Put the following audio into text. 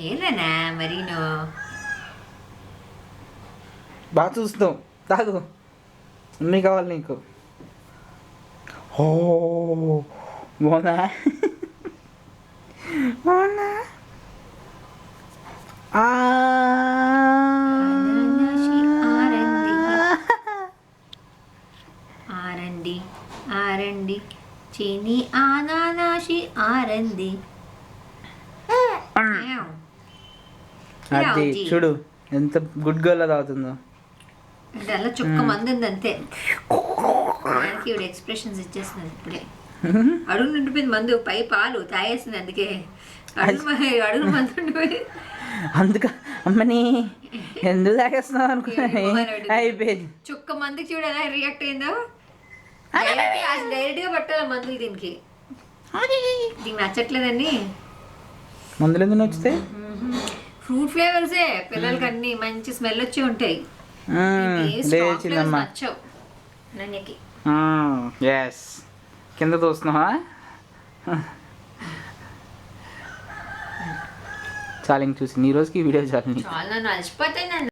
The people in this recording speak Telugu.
ఏలేనా మరి నువ్వు బాగా చూస్తావు. తాగు, అన్నీ కావాలి నీకు. ఓ బాగుందా? బాగుందా? ఆరండి ఆరండి చీని అనానాషి ఆరంది. అది చూడు ఎంత గుడ్ గర్ల్ తాగుతుందో. అంటే అలా చుక్క మంది ఉంది అంతే. దానికి ఇవిడ ఎక్స్ప్రెషన్స్ ఇచ్చేస్తుంది ఇప్పుడే. అడుగు నిండిపోయింది మందు, పై పాలు తాగేసింది. అందుకే అడుగు మందు ఉండిపోయి అందుక అమ్మని ఎందుకు తాగేస్తున్నావు అనుకున్నా. అయిపోయింది. చుక్క మందికి చూడు ఎలా రియాక్ట్ అయిందో. డైరెక్ట్ గా పట్టాలి మందులు దీనికి. దీనికి నచ్చట్లేదండి. మందులు ఎందుకు నచ్చితే? ఫ్రూట్ ఫ్లేవర్సే పిల్లలకి అన్ని మంచి స్మెల్ వచ్చి ఉంటాయి. నచ్చవు నన్యకి. ఎస్, కింద చూస్తున్నావా? చాలా ఇంక చూసి నీ రోజుకి వీడియో చాలు. చాలా నన్ను అలసిపోతాయి.